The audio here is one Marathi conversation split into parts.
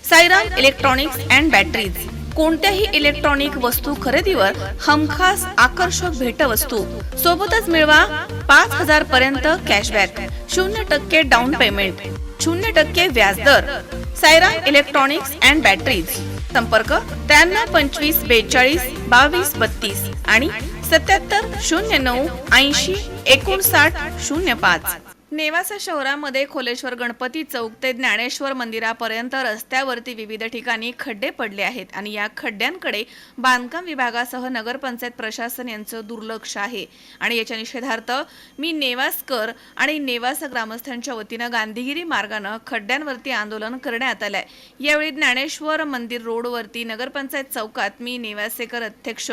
साईराम इलेक्ट्रॉनिक्स अँड बॅटरीज कोणत्याही इलेक्ट्रॉनिक वस्तू खरेदीवर हमखास आकर्षक भेटवस्तू सोबतच मिळवा 5,000 पर्यंत कॅशबॅक, 0% डाऊन पेमेंट, 0% व्याजदर. Sairam electronics and batteries. संपर्क 93 25 42 22 32 आणि 77 09 80 59 05. नेवासा शहरामध्ये खोलेश्वर गणपती चौक ते ज्ञानेश्वर मंदिरापर्यंत रस्त्यावरती विविध ठिकाणी खड्डे पडले आहेत आणि या खड्ड्यांकडे बांधकाम विभागासह नगरपंचायत प्रशासन यांचं दुर्लक्ष आहे. आणि याच्या निषेधार्थ मी नेवासकर आणि नेवासा ग्रामस्थांच्या वतीनं गांधीगिरी मार्गानं खड्ड्यांवरती आंदोलन करण्यात आलंय. यावेळी ज्ञानेश्वर मंदिर रोडवरती नगरपंचायत चौकात मी नेवासेकर अध्यक्ष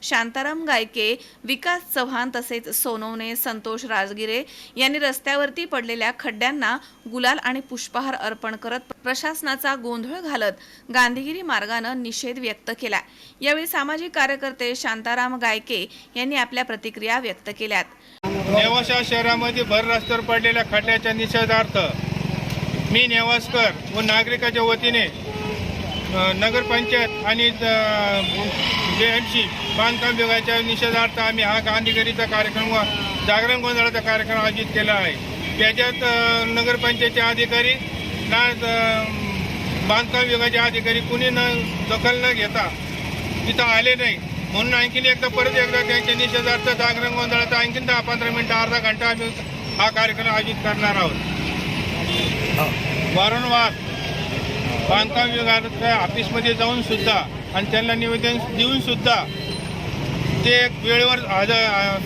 शांताराम गायके, विकास चव्हाण तसेच सोनवणे, संतोष राजगिरे यांनी रस्त्यावरती पडलेल्या खड्ड्यांना गुलाल आणि पुष्पहार अर्पण करत प्रशासनाचा गोंधळ घालत गांधीगिरी मार्गानं निषेध व्यक्त केला. यावेळी सामाजिक कार्यकर्ते शांताराम गायके यांनी आपल्या प्रतिक्रिया व्यक्त केल्यात. नेवासा शहरामध्ये भर रस्त्यावर पडलेल्या खड्ड्याच्या निषेधार्थ मी नेवासकर व नागरिकाच्या वतीने नगरपंचायत आणि JMC बांधकाम विभागाच्या निषेधार्थ आम्ही हा गांधीगिरीचा कार्यक्रम व जागरण गोंधळाचा कार्यक्रम आयोजित केला आहे. त्याच्यात नगरपंचायतचे अधिकारी ना बांधकाम विभागाचे अधिकारी कुणी दखल न घेता तिथं आले नाही. म्हणून आणखीन एकदा परत एकदा त्यांच्या निषेधार्थ जागरण गोंधळाचा आणखीन 10-15 मिनिटं अर्धा घंटा आम्ही हा कार्यक्रम आयोजित करणार आहोत. वारंवार बांधकाम विभागाच्या ऑफिसमध्ये जाऊन सुद्धा आणि त्यांना निवेदन देऊन सुद्धा ते वेळेवर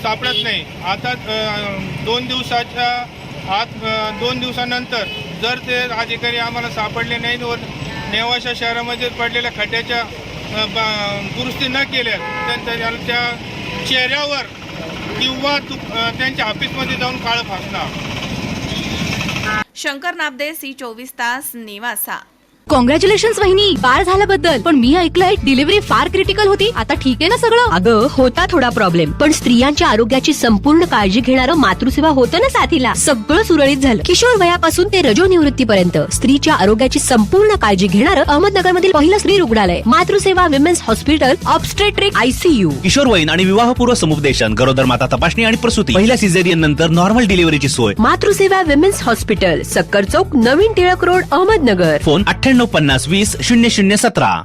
सापडत नाही. आता 2 दिवसानंतर जर ते अधिकारी आम्हाला सापडले नाही व नेवासा शहरामध्ये पडलेल्या खड्ड्याच्या दुरुस्ती न केल्या तर त्यांच्या चेहऱ्यावर किंवा त्यांच्या ऑफिसमध्ये जाऊन काळं फासणार. शंकर नाबदे, C24 तास, नेवासा. कॉंग्रॅच्युलेशन्स वहिनी, बाळ झाल्याबद्दल. पण मी ऐकलंय डिलिव्हरी फार क्रिटिकल होती. आता ठीक आहे ना सगळं? अगं होता थोडा प्रॉब्लेम, पण स्त्रियांच्या आरोग्याची संपूर्ण काळजी घेणारं मातृसेवा होतं ना साथीला. सगळं सुरळीत झालं. किशोर वयापासून ते रजोनिवृत्तीपर्यंत स्त्रीच्या आरोग्याची संपूर्ण काळजी घेणारं अहमदनगर मधील पहिलं स्त्री रुग्णालय Matruseva women's hospital, obstetric ICU. किशोरवयीन आणि विवाहपूर्व समुपदेशन, गरोदर माता तपासणी आणि प्रसूती, पहिल्या सिझेरियन नंतर नॉर्मल डिलिव्हरीची सोय. मातृसेवा विमेन्स हॉस्पिटल, सक्कर चौक, नवीन टिळक रोड, अहमदनगर. फोन 98 50 20 0017.